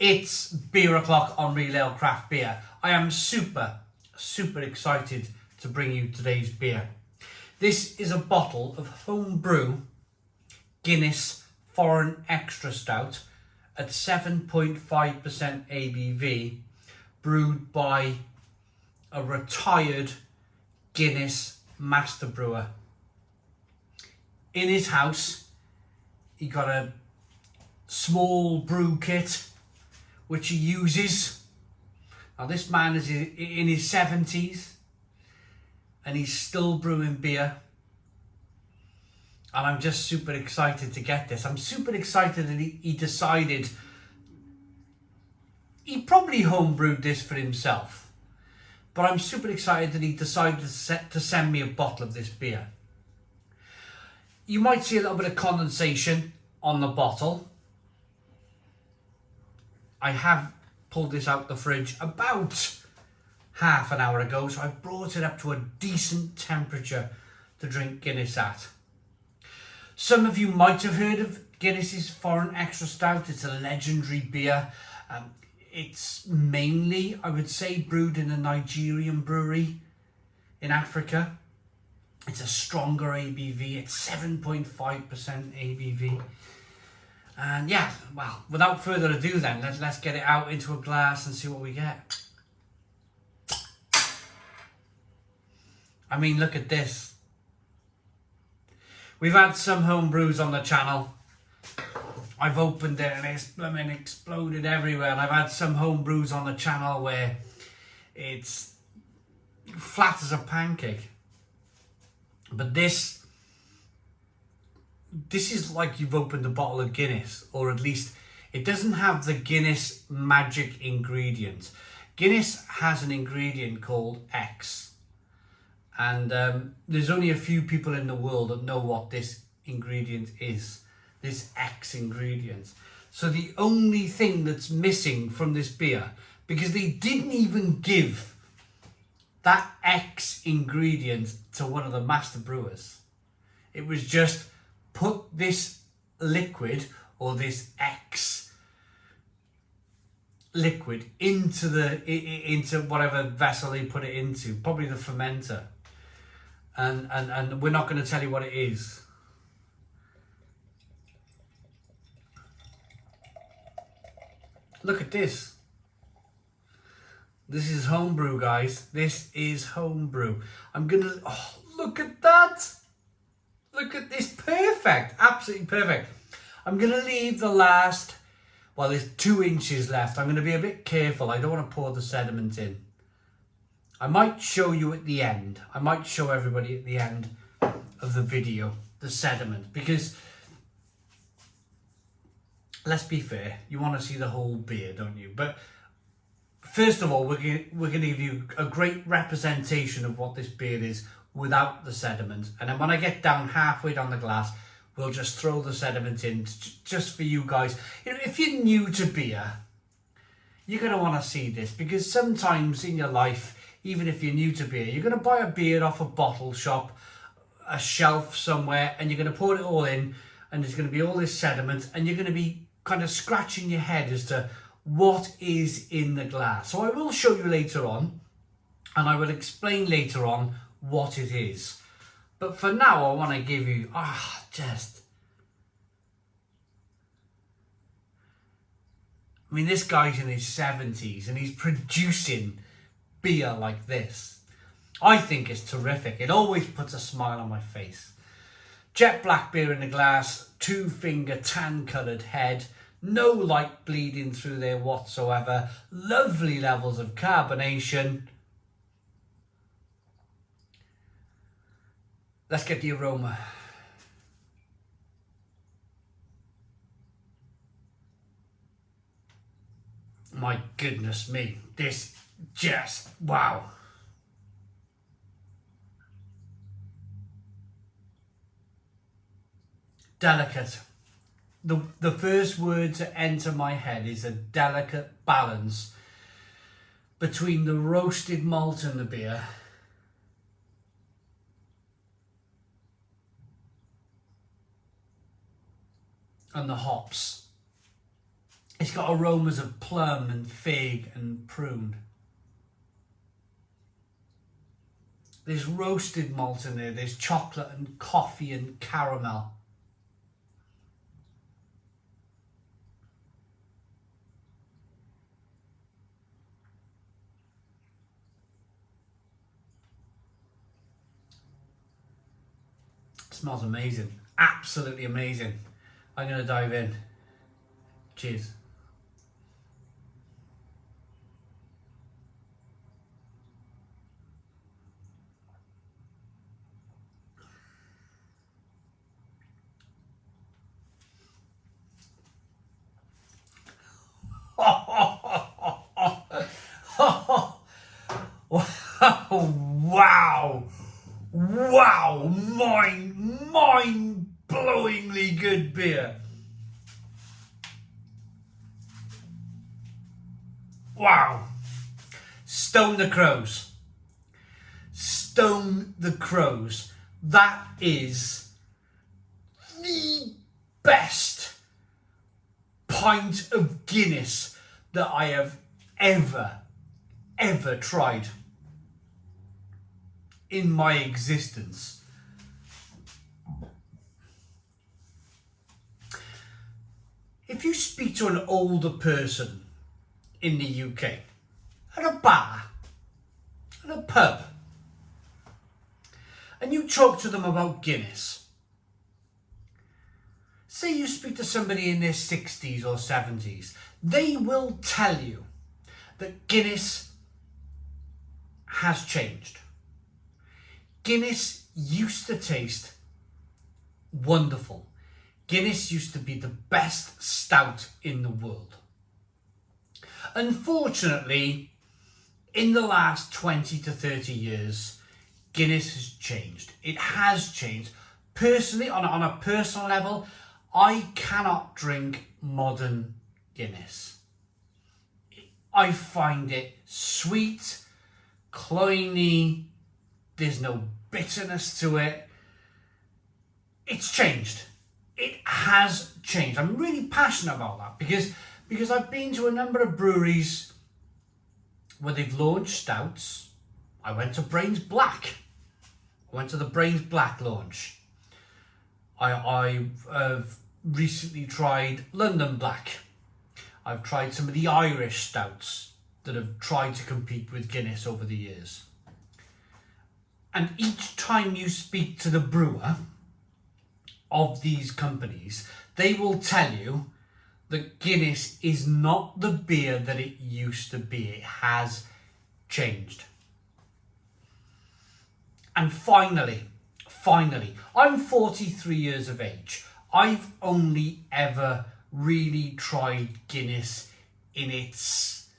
It's beer o'clock on Real Ale Craft Beer. I am super excited to bring you today's beer. This is a bottle of homebrew Guinness Foreign Extra Stout at 7.5 ABV, brewed by a retired Guinness master brewer. In his house, he got a small brew kit which he uses. Now this man is in his 70s and he's still brewing beer, and I'm just super excited to get this. I'm super excited that he decided, he probably homebrewed this for himself, but I'm super excited that he decided to send me a bottle of this beer. You might see a little bit of condensation on the bottle. I have pulled this out the fridge about half an hour ago, so I've brought it up to a decent temperature to drink Guinness at. Some of you might have heard of Guinness's Foreign Extra Stout. It's a legendary beer. It's mainly, I would say, brewed in a Nigerian brewery in Africa. It's a stronger ABV. It's 7.5% ABV. And yeah, well, without further ado then, let's get it out into a glass and see what we get. I mean, look at this. We've had some home brews on the channel. I've opened it and it's blooming exploded everywhere. And I've had some home brews on the channel where it's flat as a pancake. But this is like you've opened a bottle of Guinness, or at least it doesn't have the Guinness magic ingredient. Guinness has an ingredient called X, and there's only a few people in the world that know what this ingredient is, this X ingredient. So the only thing that's missing from this beer, because they didn't even give that X ingredient to one of the master brewers, it was just put this liquid, or this X liquid, into whatever vessel they put it into, probably the fermenter, and we're not going to tell you what it is. Look at this. This is homebrew, guys. This is homebrew. Oh, look at that. Look at this, perfect, absolutely perfect. I'm going to leave the last, well, there's 2 inches left. I'm going to be a bit careful. I don't want to pour the sediment in. I might show you at the end. I might show everybody at the end of the video, the sediment, because let's be fair, you want to see the whole beer, don't you? But first of all, we're going to give you a great representation of what this beer is without the sediment, and then when I get down halfway down the glass, we'll just throw the sediment in just for you guys. You know, if you're new to beer, you're going to want to see this, because sometimes in your life, even if you're new to beer, you're going to buy a beer off a bottle shop, a shelf somewhere, and you're going to pour it all in, and there's going to be all this sediment, and you're going to be kind of scratching your head as to what is in the glass. So I will show you later on, and I will explain later on what it is. But for now, I want to give you, I mean, this guy's in his 70s and he's producing beer like this. I think it's terrific. It always puts a smile on my face. Jet black beer in the glass, 2-finger tan coloured head, no light bleeding through there whatsoever, lovely levels of carbonation. Let's get the aroma. My goodness me, this just, wow. Delicate. The first word to enter my head is a delicate balance between the roasted malt in the beer and the hops. It's got aromas of plum and fig and prune. There's roasted malt in there. There's chocolate and coffee and caramel. It smells amazing. Absolutely amazing. I'm going to dive in. Cheers. Wow. Wow. Mind-blowingly good beer. Wow. Stone the crows. Stone the crows. That is the best pint of Guinness that I have ever tried in my existence. If you speak to an older person in the UK, at a bar, at a pub, and you talk to them about Guinness, say you speak to somebody in their 60s or 70s, they will tell you that Guinness has changed. Guinness used to taste wonderful. Guinness used to be the best stout in the world. Unfortunately, in the last 20 to 30 years, Guinness has changed. It has changed. Personally, on a personal level, I cannot drink modern Guinness. I find it sweet, cloying, there's no bitterness to it. It's changed. It has changed. I'm really passionate about that because I've been to a number of breweries where they've launched stouts. I went to Brains Black. I went to the Brains Black launch. I've recently tried London Black. I've tried some of the Irish stouts that have tried to compete with Guinness over the years. And each time you speak to the brewer of these companies, they will tell you that Guinness is not the beer that it used to be. It has changed. And finally, I'm 43 years of age. I've only ever really tried Guinness in its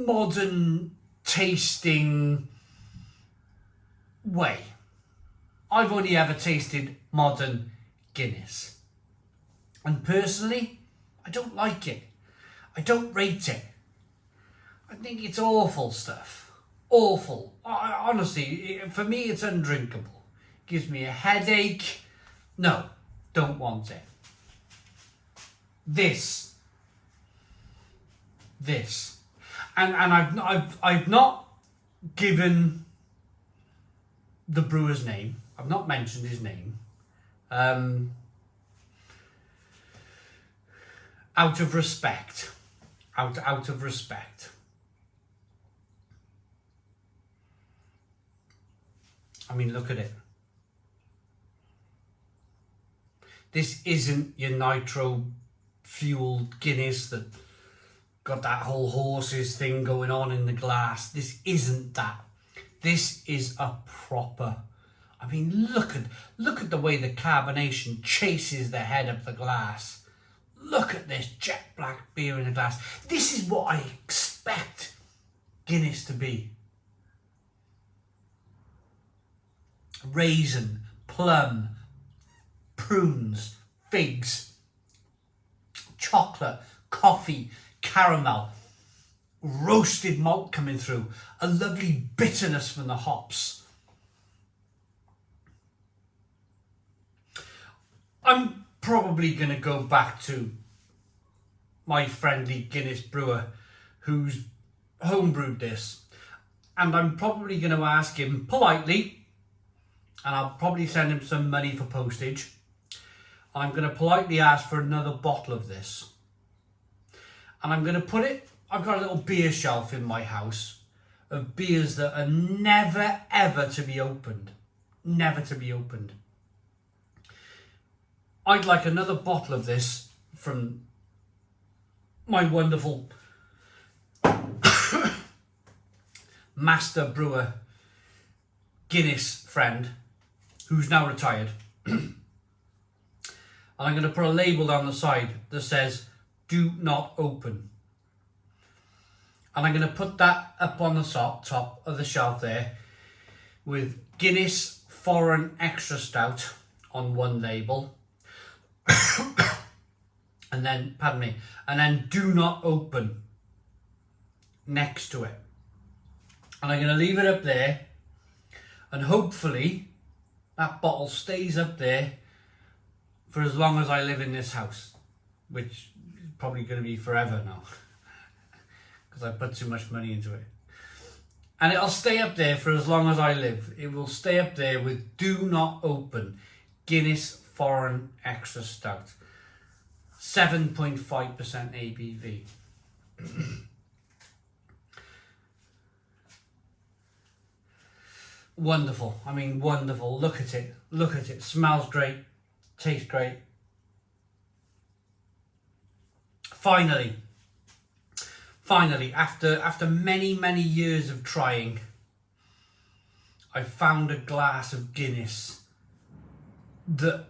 modern tasting way. I've only ever tasted modern Guinness. And personally, I don't like it. I don't rate it. I think it's awful stuff. Awful. Honestly, for me, it's undrinkable. Gives me a headache. No, don't want it. This. And I've not given the brewer's name. I've not mentioned his name. Out of respect. Out of respect. I mean, look at it. This isn't your nitro fueled Guinness that got that whole horses thing going on in the glass. This isn't that. This is a proper. I mean, look at the way the carbonation chases the head of the glass. Look at this jet black beer in the glass. This is what I expect Guinness to be. Raisin, plum, prunes, figs, chocolate, coffee, caramel, roasted malt coming through, a lovely bitterness from the hops. I'm probably going to go back to my friendly Guinness brewer who's homebrewed this. And I'm probably going to ask him politely, and I'll probably send him some money for postage. I'm going to politely ask for another bottle of this. And I'm going to put it, I've got a little beer shelf in my house of beers that are never ever to be opened. Never to be opened. I'd like another bottle of this from my wonderful master brewer Guinness friend who's now retired. And I'm going to put a label down the side that says do not open. And I'm going to put that up on the top of the shelf there with Guinness Foreign Extra Stout on one label. And then, pardon me, and then do not open next to it. And I'm going to leave it up there, and hopefully that bottle stays up there for as long as I live in this house, which is probably going to be forever now because I put too much money into it. And it'll stay up there for as long as I live. It will stay up there with do not open Guinness Foreign Extra Stout, 7.5 ABV. Wonderful. I mean, wonderful. Look at it. Look at it. Smells great. Tastes great. Finally, after many years of trying, I found a glass of Guinness that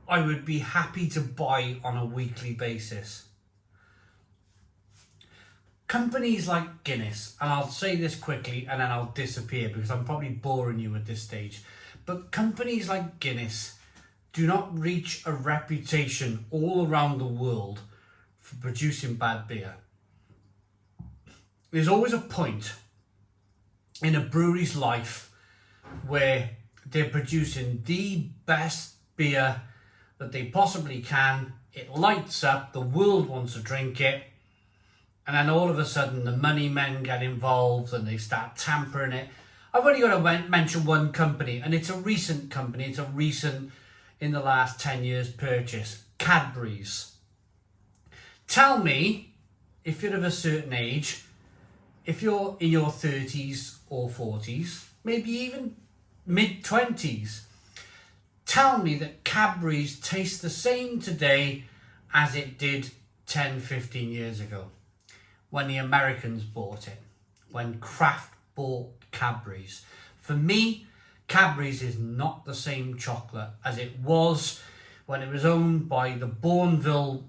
I would be happy to buy on a weekly basis. Companies like Guinness, and I'll say this quickly and then I'll disappear because I'm probably boring you at this stage, but companies like Guinness do not reach a reputation all around the world for producing bad beer. There's always a point in a brewery's life where they're producing the best beer that they possibly can. It lights up, the world wants to drink it, and then all of a sudden the money men get involved and they start tampering it. I've only got to mention one company, and it's a recent company. It's a recent, in the last 10 years, purchase. Cadbury's. Tell me, if you're of a certain age, if you're in your 30s or 40s, maybe even mid-20s, tell me that Cadbury's tastes the same today as it did 10, 15 years ago when the Americans bought it, when Kraft bought Cadbury's. For me, Cadbury's is not the same chocolate as it was when it was owned by the Bourneville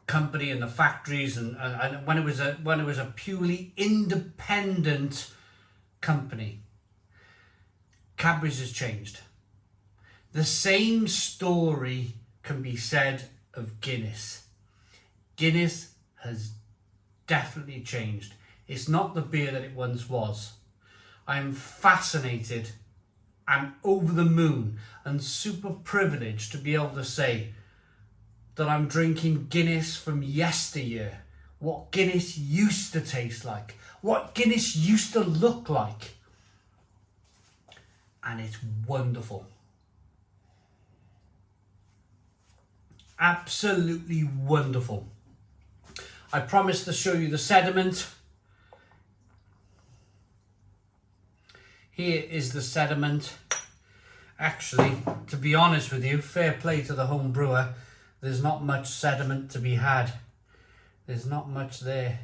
company and the factories, and when it was a purely independent company. Cadbury's has changed. The same story can be said of Guinness. Guinness has definitely changed. It's not the beer that it once was. I am fascinated and over the moon and super privileged to be able to say that I'm drinking Guinness from yesteryear. What Guinness used to taste like. What Guinness used to look like. And it's wonderful. Absolutely wonderful. I promised to show you the sediment. Here is the sediment. Actually, to be honest with you, fair play to the home brewer, there's not much sediment to be had. There's not much there.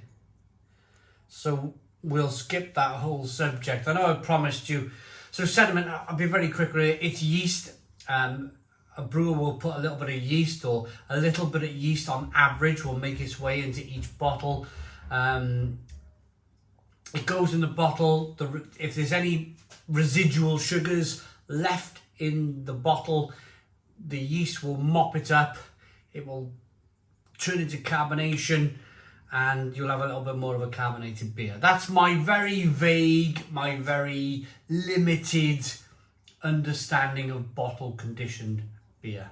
So we'll skip that whole subject. I know I promised you. So sediment, I'll be very quick with it. It's yeast. A brewer will put a little bit of yeast, or a little bit of yeast on average will make its way into each bottle. It goes in the bottle. If there's any residual sugars left in the bottle, the yeast will mop it up. It will turn into carbonation, and you'll have a little bit more of a carbonated beer. That's my very vague, my very limited understanding of bottle conditioned beer.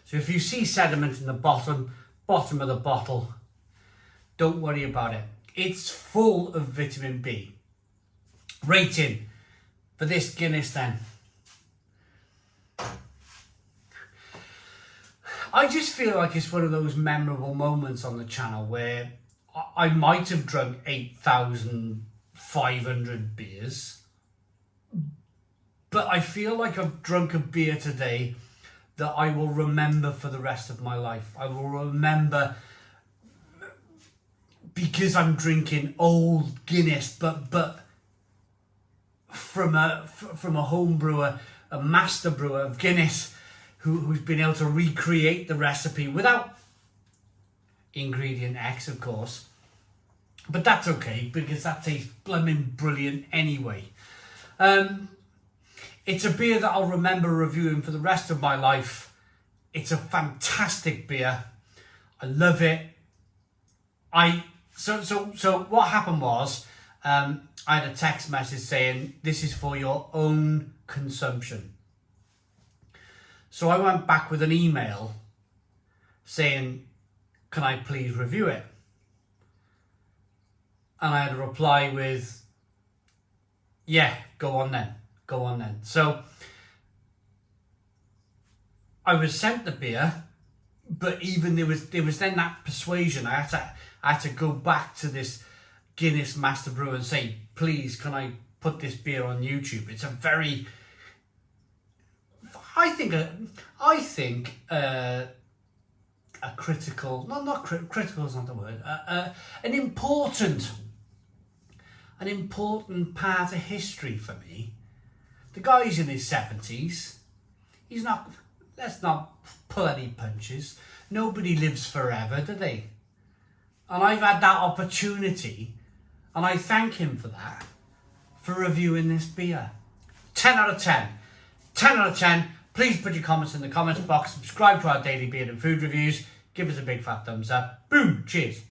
So if you see sediment in the bottom, bottom of the bottle. Don't worry about it. It's full of vitamin B. Rating for this Guinness then. I just feel like it's one of those memorable moments on the channel where I might have drunk 8,500 beers, but I feel like I've drunk a beer today that I will remember for the rest of my life. I will remember because I'm drinking old Guinness, but from a home brewer, a master brewer of Guinness, who's been able to recreate the recipe without ingredient X, of course. But that's okay, because that tastes blooming brilliant anyway. It's a beer that I'll remember reviewing for the rest of my life. It's a fantastic beer. I love it. So what happened was, I had a text message saying, this is for your own consumption. So I went back with an email saying, can I please review it? And I had a reply with, yeah, go on then. So I was sent the beer, but even there was then that persuasion. I had to go back to this Guinness master brewer and say, please, can I put this beer on YouTube? It's a very, I think a critical, not critical is not the word, an important part of history for me. The guy's in his 70s. He's not, let's not pull any punches. Nobody lives forever, do they? And I've had that opportunity, and I thank him for that, for reviewing this beer. 10 out of 10. 10 out of 10. Please put your comments in the comments box. Subscribe to our daily beer and food reviews. Give us a big fat thumbs up. Boom. Cheers.